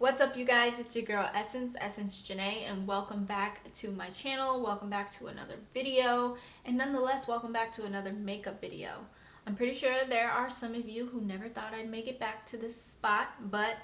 What's up, you guys? It's your girl Essence Janay, and welcome back to my channel. Welcome back to another video, and nonetheless, welcome back to another makeup video. I'm pretty sure there are some of you who never thought I'd make it back to this spot, but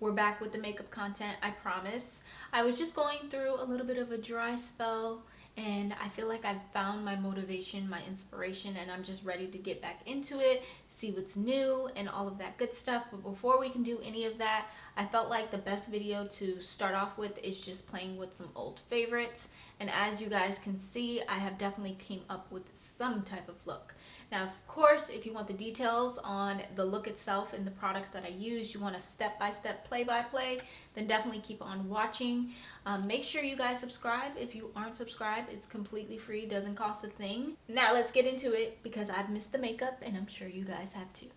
we're back with the makeup content, I promise. I was just going through a little bit of a dry spell, and I feel like I've found my motivation, my inspiration, and I'm just ready to get back into it, see what's new, and all of that good stuff. But before we can do any of that, I felt like the best video to start off with is just playing with some old favorites. And as you guys can see, I have definitely came up with some type of look. Now, of course, if you want the details on the look itself and the products that I use, you want a step-by-step play-by-play, then definitely keep on watching. Make sure you guys subscribe. If you aren't subscribed, it's completely free, doesn't cost a thing. Now let's get into it, because I've missed the makeup and I'm sure you guys have too.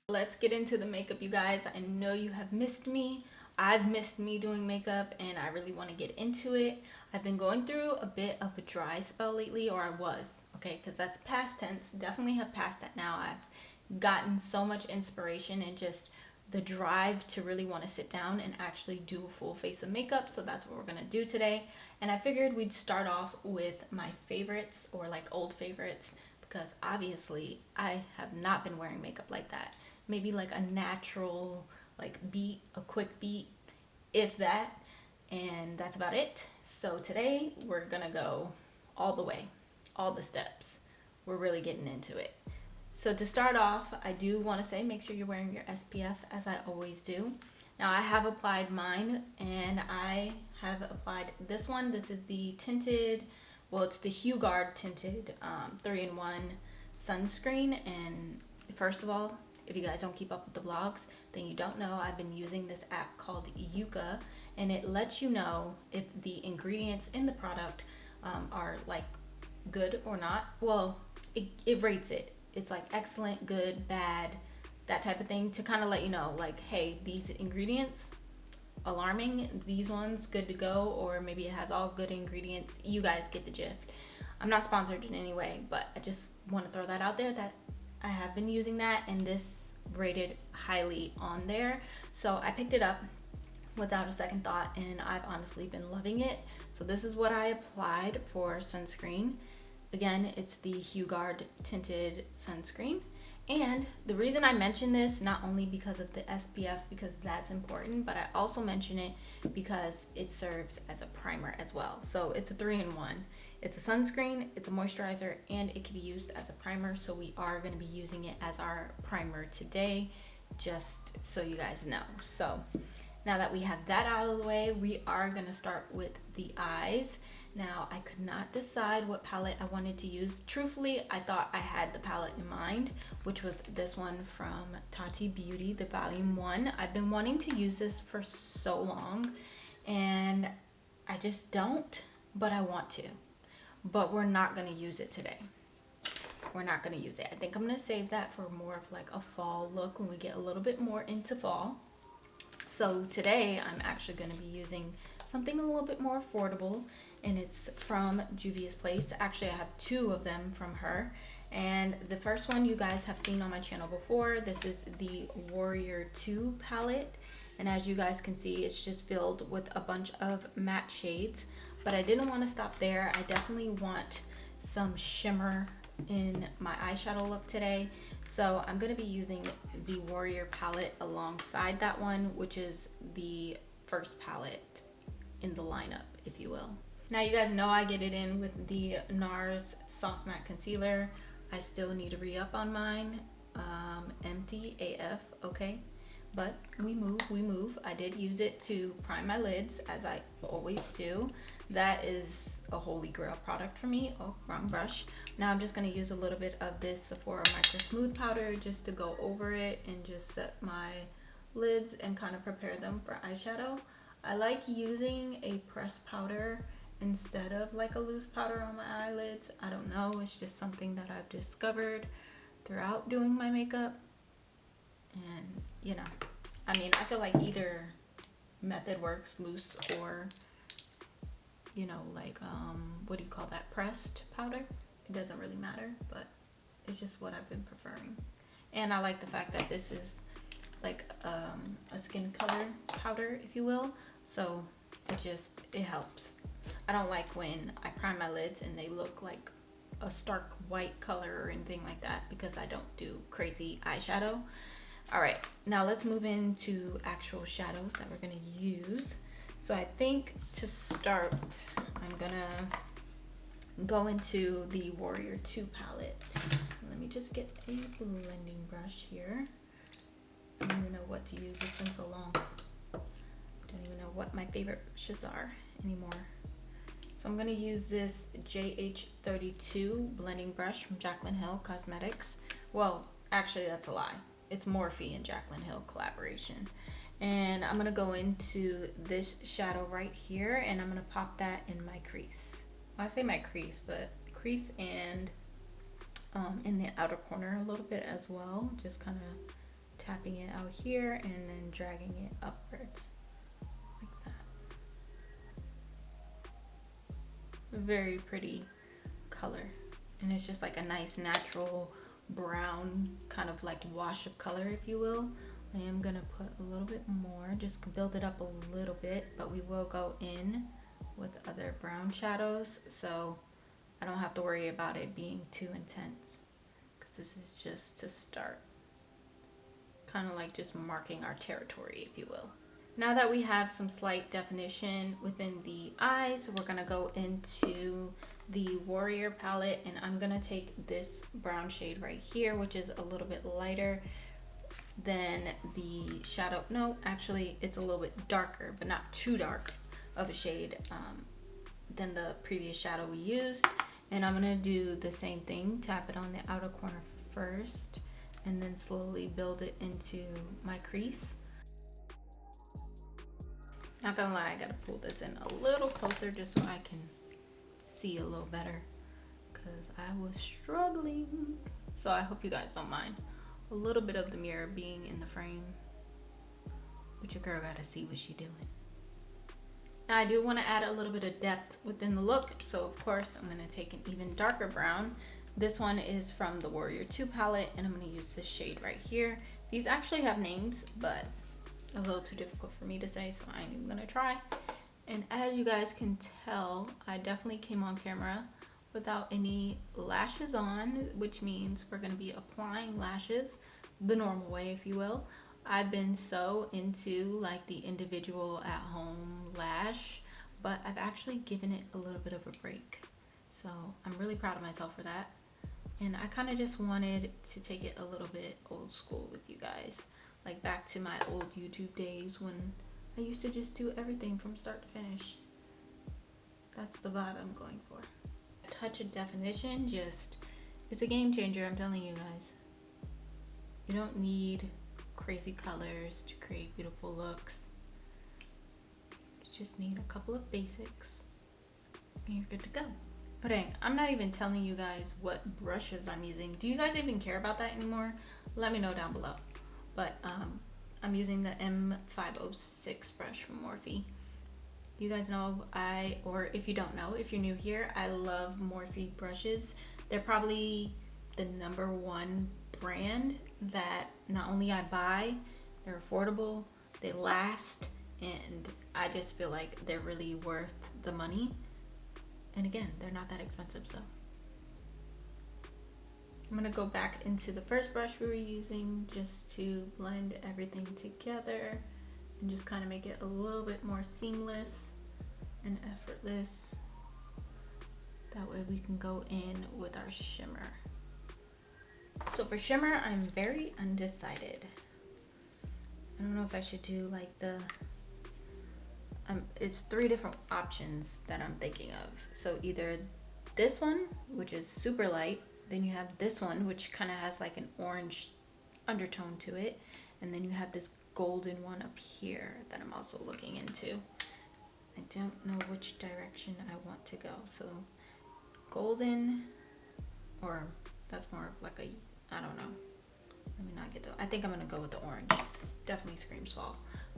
Let's get into the makeup, you guys. I know you have missed me. I've missed me doing makeup, and I really want to get into it. I've been going through a bit of a dry spell lately, or I was, okay, because that's past tense. Definitely have passed that now. I've gotten so much inspiration and just the drive to really want to sit down and actually do a full face of makeup. So that's what we're going to do today. And I figured we'd start off with my favorites, or like old favorites, because obviously I have not been wearing makeup like that. Maybe like a natural like beat, a quick beat, if that, and that's about it. So today we're gonna go all the way, all the steps. We're really getting into it. So to start off, I do want to say make sure you're wearing your SPF, as I always do. Now I have applied mine, and I have applied this one. This is the tinted, well, it's the HUGA tinted 3-in-1 sunscreen. And first of all, if you guys don't keep up with the vlogs, then you don't know I've been using this app called Yuka, and it lets you know if the ingredients in the product are like good or not. Well, it rates it. It's like excellent, good, bad, that type of thing, to kind of let you know, like, hey, these ingredients, alarming, these ones, good to go, or maybe it has all good ingredients. You guys get the gist. I'm not sponsored in any way, but I just want to throw that out there that I have been using that, and this rated highly on there. So I picked it up without a second thought, and I've honestly been loving it. So this is what I applied for sunscreen. Again, it's the HUGA tinted sunscreen. And the reason I mention this, not only because of the SPF, because that's important, but I also mention it because it serves as a primer as well. So it's a 3-in-1. It's a sunscreen, it's a moisturizer, and it can be used as a primer. So we are going to be using it as our primer today, just so you guys know. So now that we have that out of the way, we are going to start with the eyes. Now, I could not decide what palette I wanted to use. Truthfully, I thought I had the palette in mind, which was this one from Tati Beauty, the Volume 1. I've been wanting to use this for so long, and I just don't, but I want to. But we're not going to use it today. We're not going to use it. I think I'm going to save that for more of like a fall look when we get a little bit more into fall. So today, I'm actually going to be using something a little bit more affordable, and it's from Juvia's Place. Actually, I have two of them from her, and the first one you guys have seen on my channel before. This is the Warrior 2 palette, and as you guys can see, it's just filled with a bunch of matte shades. But I didn't want to stop there. I definitely want some shimmer in my eyeshadow look today, so I'm going to be using the Warrior palette alongside that one, which is the first palette in the lineup, if you will. Now, you guys know I get it in with the NARS Soft Matte Concealer. I still need to re-up on mine. Empty AF, okay? But we move. I did use it to prime my lids, as I always do. That is a holy grail product for me. Oh, wrong brush. Now I'm just going to use a little bit of this Sephora Micro Smooth Powder just to go over it and just set my lids and kind of prepare them for eyeshadow. I like using a pressed powder instead of like a loose powder on my eyelids. I don't know, it's just something that I've discovered throughout doing my makeup. And you know, I mean, I feel like either method works, loose or you know, like, what do you call that, pressed powder. It doesn't really matter, but it's just what I've been preferring. And I like the fact that this is like a skin color powder, if you will, so it helps. I don't like when I prime my lids and they look like a stark white color or anything like that, because I don't do crazy eyeshadow. All right, now let's move into actual shadows that we're gonna use. So I think to start, I'm gonna go into the Warrior 2 palette. Let me just get a blending brush here. I don't even know what to use. It's been so long. I don't even know what my favorite brushes are anymore. So I'm gonna use this JH32 blending brush from Jaclyn Hill Cosmetics. Well, actually that's a lie. It's Morphe and Jaclyn Hill collaboration. And I'm gonna go into this shadow right here, and I'm gonna pop that in my crease. Well, I say my crease, but crease and in the outer corner a little bit as well. Just kind of tapping it out here and then dragging it upwards like that. Very pretty color, and it's just like a nice natural brown kind of like wash of color, if you will. I am gonna put a little bit more, just build it up a little bit, but we will go in with other brown shadows, so I don't have to worry about it being too intense, because this is just to start, kind of like just marking our territory, if you will. Now that we have some slight definition within the eyes, we're gonna go into the Warrior palette, and I'm gonna take this brown shade right here, which is a little bit lighter than the shadow. No, actually it's a little bit darker, but not too dark of a shade than the previous shadow we used. And I'm gonna do the same thing, tap it on the outer corner first, and then slowly build it into my crease. Not gonna lie, I gotta pull this in a little closer just so I can see a little better, because I was struggling. So I hope you guys don't mind a little bit of the mirror being in the frame, but your girl gotta see what she doing. Now I do want to add a little bit of depth within the look, so of course I'm going to take an even darker brown. This one is from the Warrior 2 palette, and I'm going to use this shade right here. These actually have names, but a little too difficult for me to say, so I ain't even going to try. And as you guys can tell, I definitely came on camera without any lashes on, which means we're going to be applying lashes the normal way, if you will. I've been so into like the individual at home lash, but I've actually given it a little bit of a break. So I'm really proud of myself for that. And I kind of just wanted to take it a little bit old school with you guys. Like back to my old YouTube days when I used to just do everything from start to finish. That's the vibe I'm going for. A touch of definition it's a game changer, I'm telling you guys. You don't need crazy colors to create beautiful looks. You just need a couple of basics and you're good to go. Oh dang, I'm not even telling you guys what brushes I'm using. Do you guys even care about that anymore? Let me know down below. But I'm using the M506 brush from Morphe. You guys know or if you don't know, if you're new here, I love Morphe brushes. They're probably the #1 brand that not only I buy, they're affordable, they last, and I just feel like they're really worth the money. And again, they're not that expensive, so. I'm gonna go back into the first brush we were using just to blend everything together and just kind of make it a little bit more seamless and effortless. That way we can go in with our shimmer. So for shimmer, I'm very undecided. I don't know if I should do like it's 3 different options that I'm thinking of. So either this one, which is super light, then you have this one, which kind of has like an orange undertone to it, and then you have this golden one up here that I'm also looking into. I don't know which direction I want to go. So golden, or that's more of like a, I don't know, Let me not get the, I think I'm gonna go with the orange. Definitely screams fall.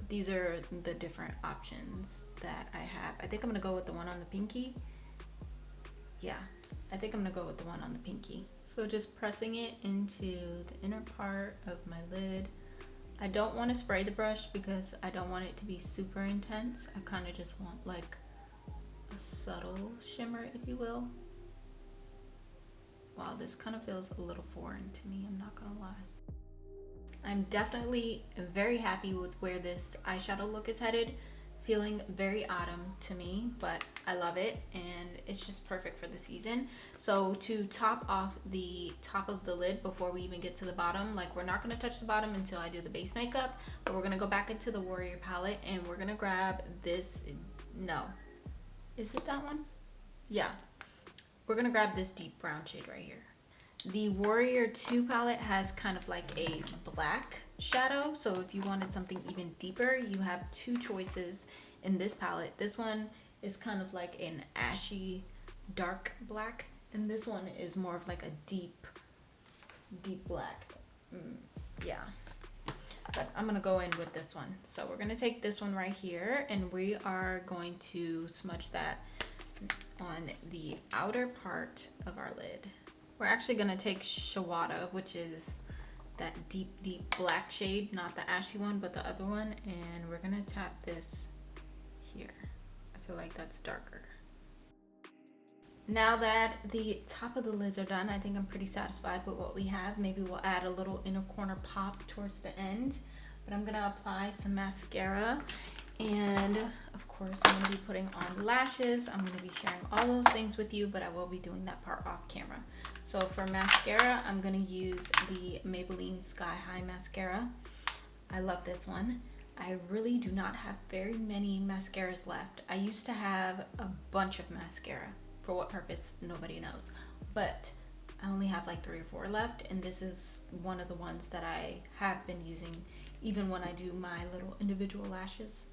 These are the different options that I have. I think I'm gonna go with the one on the pinky. Yeah, I think I'm gonna go with the one on the pinky. So just pressing it into the inner part of my lid. I don't want to spray the brush because I don't want it to be super intense. I kind of just want like a subtle shimmer, if you will. Wow, this kind of feels a little foreign to me, I'm not gonna lie. I'm definitely very happy with where this eyeshadow look is headed. Feeling very autumn to me, but I love it and it's just perfect for the season. So to top off the top of the lid before we even get to the bottom, like we're not going to touch the bottom until I do the base makeup, but we're going to go back into the Warrior palette and we're going to grab this. No, is it that one? Yeah, we're going to grab this deep brown shade right here. The Warrior 2 palette has kind of like a black shadow, so if you wanted something even deeper, you have two choices in this palette. This one is kind of like an ashy dark black, and this one is more of like a deep black. Yeah, but I'm gonna go in with this one. So we're gonna take this one right here and we are going to smudge that on the outer part of our lid. We're actually gonna take Shawada, which is that deep black shade, not the ashy one, but the other one, and we're gonna tap this here. I feel like that's darker. Now that the top of the lids are done, I think I'm pretty satisfied with what we have. Maybe we'll add a little inner corner pop towards the end, but I'm gonna apply some mascara, and of course I'm gonna be putting on lashes. I'm gonna be sharing all those things with you, but I will be doing that part off camera. So for mascara, I'm gonna use the Maybelline Sky High mascara. I love this one. I really do not have very many mascaras left. I used to have a bunch of mascara. For what purpose, nobody knows. But I only have like 3 or 4 left, and this is one of the ones that I have been using even when I do my little individual lashes.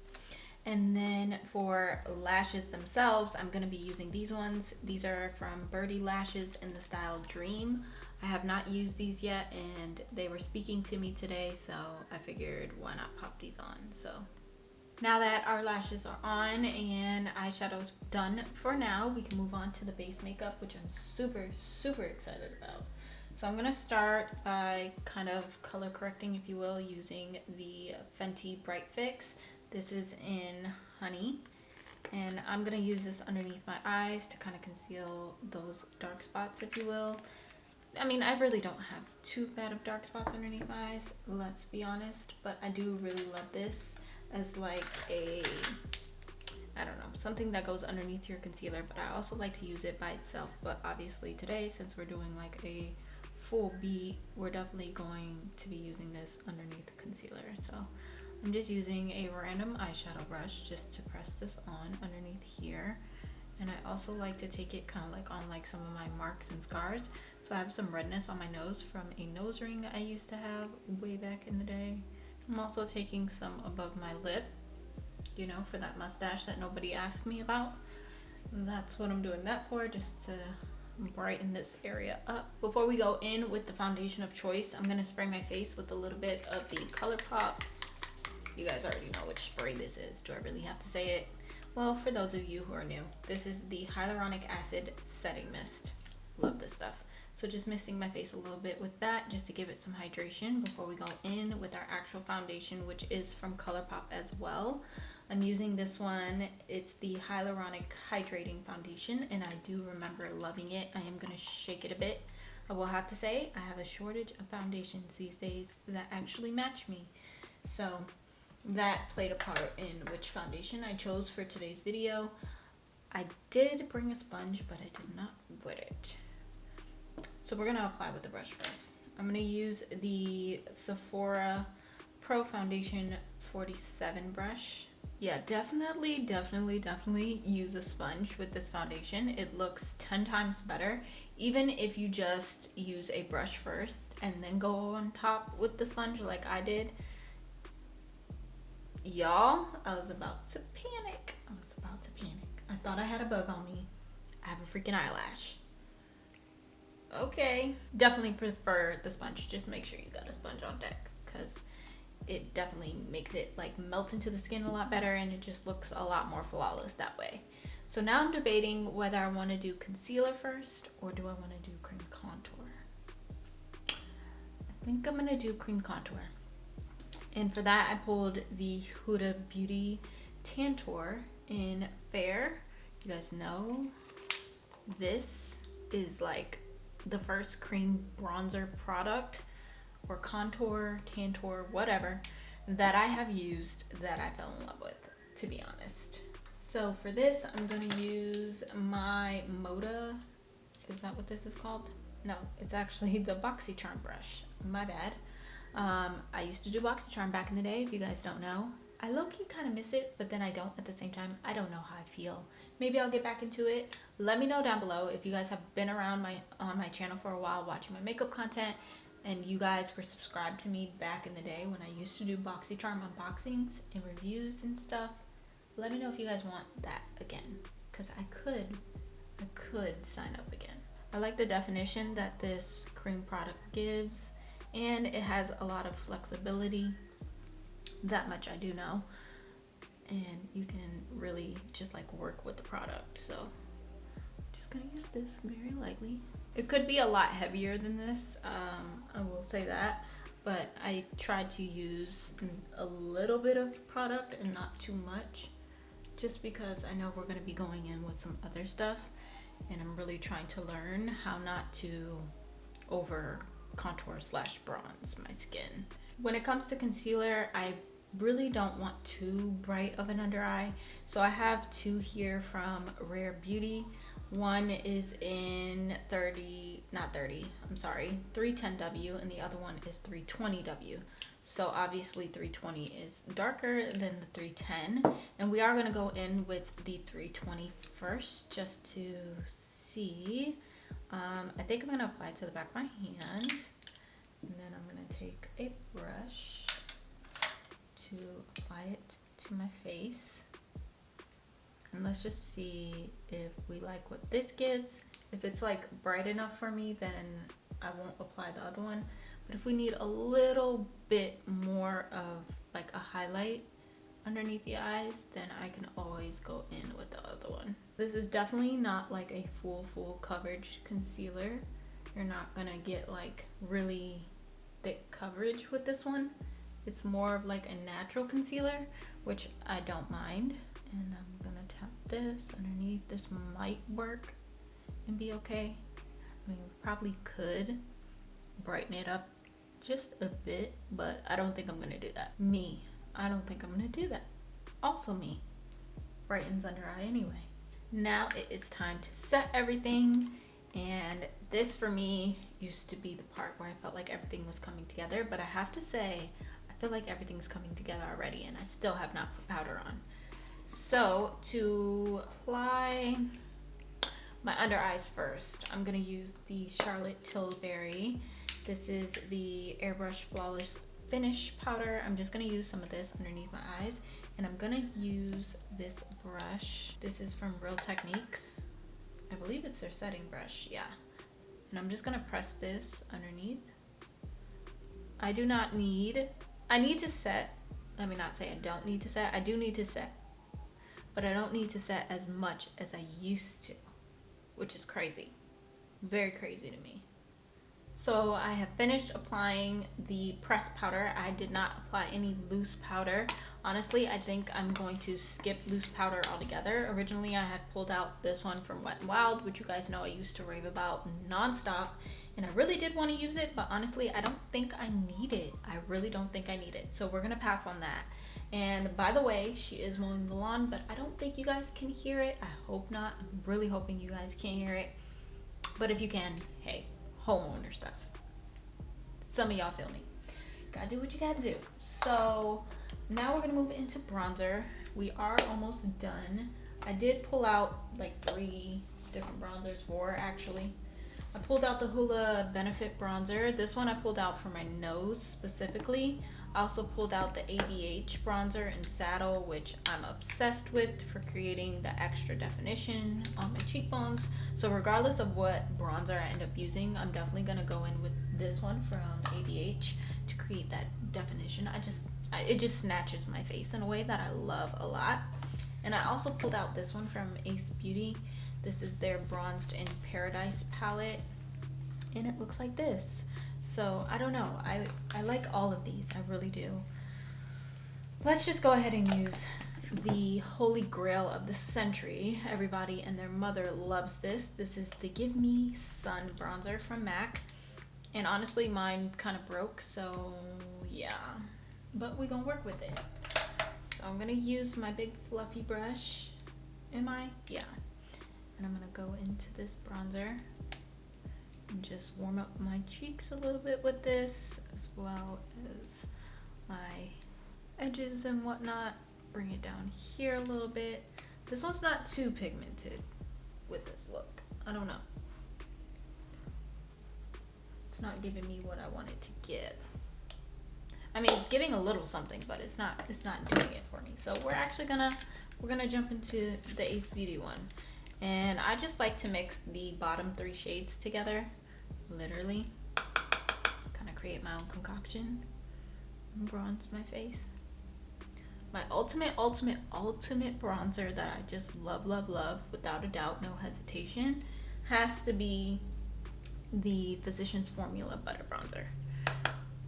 And then for lashes themselves, I'm going to be using these ones. These are from Birdie Lashes in the style Dream. I have not used these yet, and they were speaking to me today, so I figured why not pop these on. So now that our lashes are on and eyeshadow's done for now, we can move on to the base makeup, which I'm super excited about. So I'm going to start by kind of color correcting, if you will, using the Fenty Bright Fix. This is in Honey, and I'm going to use this underneath my eyes to kind of conceal those dark spots, if you will. I mean, I really don't have too bad of dark spots underneath my eyes, let's be honest, but I do really love this as like a, I don't know, something that goes underneath your concealer, but I also like to use it by itself. But obviously today, since we're doing like a full beat, we're definitely going to be using this underneath the concealer. So I'm just using a random eyeshadow brush just to press this on underneath here. And I also like to take it kind of like on like some of my marks and scars. So I have some redness on my nose from a nose ring I used to have way back in the day. I'm also taking some above my lip, you know, for that mustache that nobody asked me about. That's what I'm doing that for, just to brighten this area up. Before we go in with the foundation of choice, I'm going to spray my face with a little bit of the ColourPop. You guys already know which spray this is. Do I really have to say it? Well, for those of you who are new, this is the Hyaluronic Acid Setting Mist. Love this stuff. So just misting my face a little bit with that just to give it some hydration before we go in with our actual foundation, which is from ColourPop as well. I'm using this one. It's the Hyaluronic Hydrating Foundation, and I do remember loving it. I am going to shake it a bit. I will have to say I have a shortage of foundations these days that actually match me. So that played a part in which foundation I chose for today's video. I did bring a sponge, but I did not wet it. So we're going to apply with the brush first. I'm going to use the Sephora Pro Foundation 47 brush. Yeah, definitely use a sponge with this foundation. It looks 10 times better, even if you just use a brush first and then go on top with the sponge like I did. Y'all, I was about to panic. I thought I had a bug on me. I have a freaking eyelash. okay. Definitely prefer the sponge. Just make sure you got a sponge on deck, because it definitely makes it like melt into the skin a lot better, and it just looks a lot more flawless that way. So now I'm debating whether I want to do concealer first or do I want to do cream contour. I think I'm going to do cream contour. And for that, I pulled the Huda Beauty Tantour in Fair. You guys know this is like the first cream bronzer product or contour, tantour, whatever, that I have used that I fell in love with, to be honest. So for this, I'm going to use my Moda. Is that what this is called? No, it's actually the BoxyCharm brush. My bad. I used to do BoxyCharm back in the day, if you guys don't know. I low-key kind of miss it, but then I don't at the same time. I don't know how I feel. Maybe I'll get back into it. Let me know down below if you guys have been around on my channel for a while watching my makeup content, and you guys were subscribed to me back in the day when I used to do BoxyCharm unboxings and reviews and stuff. Let me know if you guys want that again, because I could sign up again. I like the definition that this cream product gives, and it has a lot of flexibility. That much I do know. And you can really just like work with the product. So just gonna use this very lightly. It could be a lot heavier than this, I will say that, but I tried to use a little bit of product and not too much, just because I know we're going to be going in with some other stuff, and I'm really trying to learn how not to over contour / bronze my skin. When it comes to concealer, I really don't want too bright of an under eye, so I have two here from Rare Beauty. One is in 310W, and the other one is 320W. So obviously 320 is darker than the 310, and we are going to go in with the 320 first just to see. I think I'm going to apply it to the back of my hand, and then I'm going to take a brush to apply it to my face. And let's just see if we like what this gives. If it's like bright enough for me, then I won't apply the other one. But if we need a little bit more of like a highlight underneath the eyes, then I can always go in with the other one. This is definitely not like a full coverage concealer. You're not gonna get like really thick coverage with this one. It's more of like a natural concealer, which I don't mind. And I'm gonna tap this underneath. This might work and be okay. I mean, we probably could brighten it up just a bit, but I don't think I'm gonna do that. I don't think I'm gonna do that. Also me. Brightens under eye anyway. Now it is time to set everything, and this for me used to be the part where I felt like everything was coming together, but I have to say, I feel like everything's coming together already, and I still have not put powder on. So to apply my under eyes first, I'm gonna use the Charlotte Tilbury. This is the Airbrush Flawless Finish powder. I'm just gonna use some of this underneath my eyes, and I'm gonna use this brush. This is from Real Techniques. I believe it's their setting brush, yeah. And I'm just gonna press this underneath. I need to set. Let me not say I don't need to set. I do need to set, but I don't need to set as much as I used to, which is crazy. Very crazy to me. So I have finished applying the pressed powder. I did not apply any loose powder. Honestly, I think I'm going to skip loose powder altogether. Originally, I had pulled out this one from Wet n Wild, which you guys know I used to rave about nonstop. And I really did want to use it, but honestly, I don't think I need it. I really don't think I need it. So we're going to pass on that. And by the way, she is mowing the lawn, but I don't think you guys can hear it. I hope not. I'm really hoping you guys can't hear it. But if you can, hey, homeowner stuff. Some of y'all feel me. Gotta do what you gotta do. So now we're gonna move into bronzer. We are almost done. I did pull out like 3 different bronzers, 4 actually. I pulled out the HOOLA Benefit bronzer. This one I pulled out for my nose specifically. I also pulled out the ABH bronzer in Saddle, which I'm obsessed with for creating the extra definition on my cheekbones. So regardless of what bronzer I end up using, I'm definitely going to go in with this one from ABH to create that definition. It just snatches my face in a way that I love a lot. And I also pulled out this one from Ace Beauty. This is their Bronzed in Paradise palette, and it looks like this. So I don't know, I like all of these, I really do. Let's just go ahead and use the holy grail of the century. Everybody and their mother loves this. This is the Give Me Sun bronzer from MAC. And honestly, mine kind of broke, so yeah. But we're gonna work with it. So I'm gonna use my big fluffy brush. Am I? Yeah. And I'm gonna go into this bronzer and just warm up my cheeks a little bit with this, as well as my edges and whatnot. Bring it down here a little bit. This one's not too pigmented with this look. I don't know. It's not giving me what I want it to give. I mean, it's giving a little something, but it's not doing it for me. So we're gonna jump into the Ace Beauty one. And I just like to mix the bottom 3 shades together, literally. Kind of create my own concoction and bronze my face. My ultimate bronzer that I just love, without a doubt, no hesitation, has to be the Physicians Formula Butter Bronzer.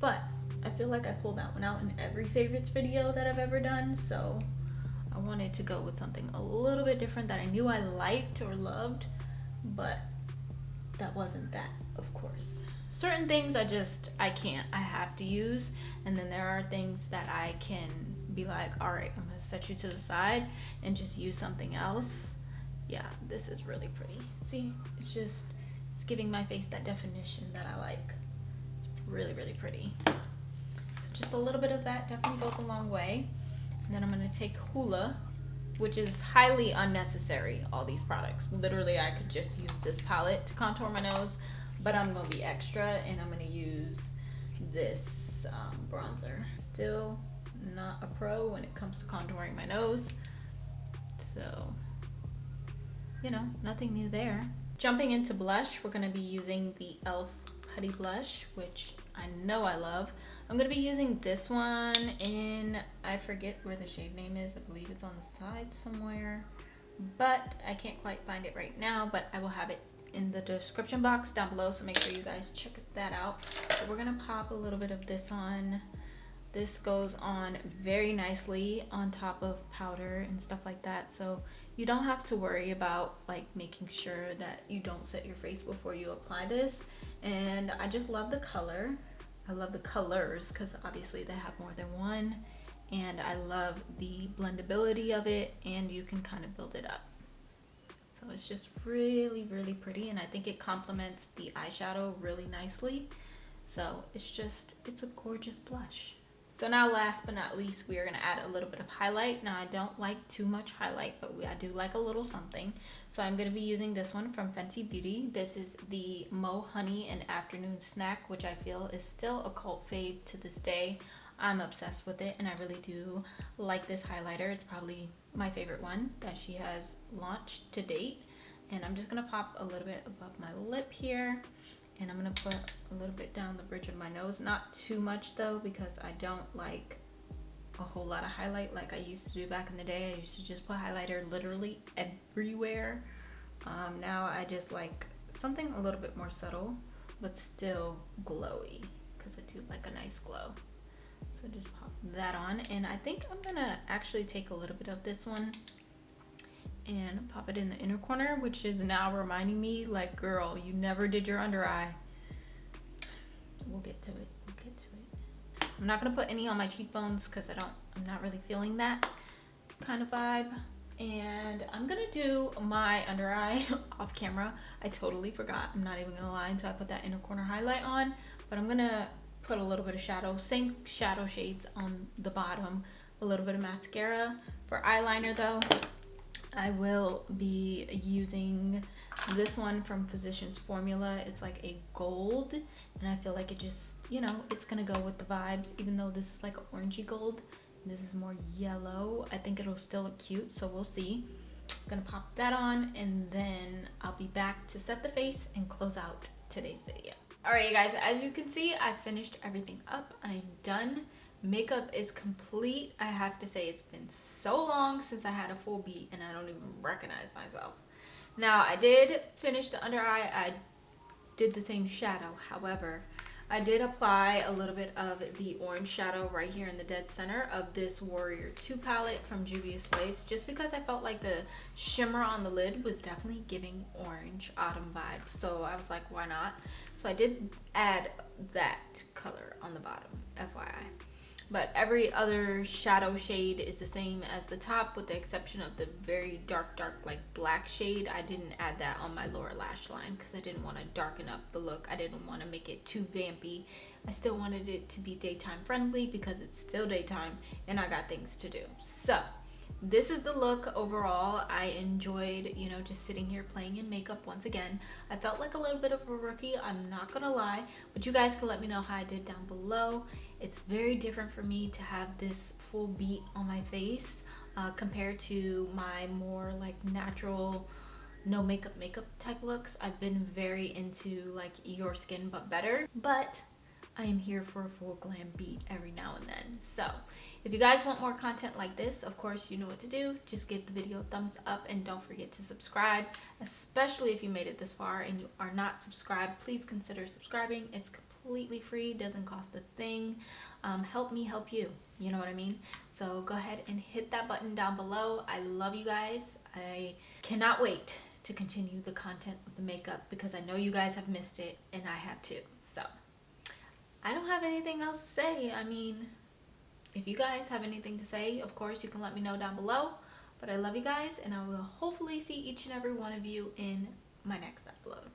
But I feel like I pulled that one out in every favorites video that I've ever done, so I wanted to go with something a little bit different that I knew I liked or loved, but that wasn't that, of course. Certain things I can't, I have to use, and then there are things that I can be like, all right, I'm gonna set you to the side and just use something else. Yeah, this is really pretty. See, it's giving my face that definition that I like. It's really, really pretty. So just a little bit of that definitely goes a long way. And then I'm gonna take HULA, which is highly unnecessary, all these products. Literally, I could just use this palette to contour my nose, but I'm gonna be extra and I'm gonna use this bronzer. Still not a pro when it comes to contouring my nose. So, you know, nothing new there. Jumping into blush, we're gonna be using the e.l.f. Putty blush, which I know I love. I'm gonna be using this one in, I forget where the shade name is. I believe it's on the side somewhere, but I can't quite find it right now, but I will have it in the description box down below, so make sure you guys check that out. So we're gonna pop a little bit of this on. This goes on very nicely on top of powder and stuff like that, so you don't have to worry about like making sure that you don't set your face before you apply this. And I just love the color. I love the colors because obviously they have more than one, and I love the blendability of it, and you can kind of build it up. So it's just really, really pretty, and I think it complements the eyeshadow really nicely. So it's a gorgeous blush. So now last but not least, we are going to add a little bit of highlight. Now I don't like too much highlight, but I do like a little something. So I'm going to be using this one from Fenty Beauty. This is the HONEY and Afternoon Snack, which I feel is still a cult fave to this day. I'm obsessed with it, and I really do like this highlighter. It's probably my favorite one that she has launched to date. And I'm just going to pop a little bit above my lip here. And I'm going to put a little bit down the bridge of my nose. Not too much though, because I don't like a whole lot of highlight like I used to do back in the day. I used to just put highlighter literally everywhere. Now I just like something a little bit more subtle, but still glowy, because I do like a nice glow. So just pop that on. And I think I'm going to actually take a little bit of this one and pop it in the inner corner, which is now reminding me like, girl, you never did your under eye. We'll get to it. I'm not gonna put any on my cheekbones because I'm not really feeling that kind of vibe. And I'm gonna do my under eye off camera. I totally forgot. I'm not even gonna lie until I put that inner corner highlight on, but I'm gonna put a little bit of shadow, same shadow shades on the bottom, a little bit of mascara. For eyeliner though, I will be using this one from Physicians Formula. It's like a gold, and I feel like it just, you know, it's gonna go with the vibes, even though this is like an orangey gold. This is more yellow. I think it'll still look cute, so we'll see. I'm gonna pop that on, and then I'll be back to set the face and close out today's video. Alright, you guys, as you can see, I finished everything up. I'm done. Makeup is complete. I have to say, it's been so long since I had a full beat, and I don't even recognize myself. Now, I did finish the under eye. I did the same shadow. However, I did apply a little bit of the orange shadow right here in the dead center of this Warrior 2 palette from Juvia's Place, just because I felt like the shimmer on the lid was definitely giving orange autumn vibes. So I was like, why not? So I did add that color on the bottom, FYI. But every other shadow shade is the same as the top, with the exception of the very dark like black shade. I didn't add that on my lower lash line because I didn't want to darken up the look. I didn't want to make it too vampy. I still wanted it to be daytime friendly because it's still daytime and I got things to do. So this is the look overall. I enjoyed, you know, just sitting here playing in makeup once again. I felt like a little bit of a rookie, I'm not gonna lie, but you guys can let me know how I did down below. It's very different for me to have this full beat on my face compared to my more like natural no makeup type looks. I've been very into like your skin but better, but I am here for a full glam beat every now and then. So if you guys want more content like this, of course you know what to do. Just give the video a thumbs up and don't forget to subscribe, especially if you made it this far and you are not subscribed. Please consider subscribing. It's completely free, doesn't cost a thing. Help me help you, you know what I mean? So go ahead and hit that button down below. I love you guys. I cannot wait to continue the content of the makeup because I know you guys have missed it and I have too. So I don't have anything else to say. I mean, if you guys have anything to say, of course, you can let me know down below. But I love you guys, and I will hopefully see each and every one of you in my next upload.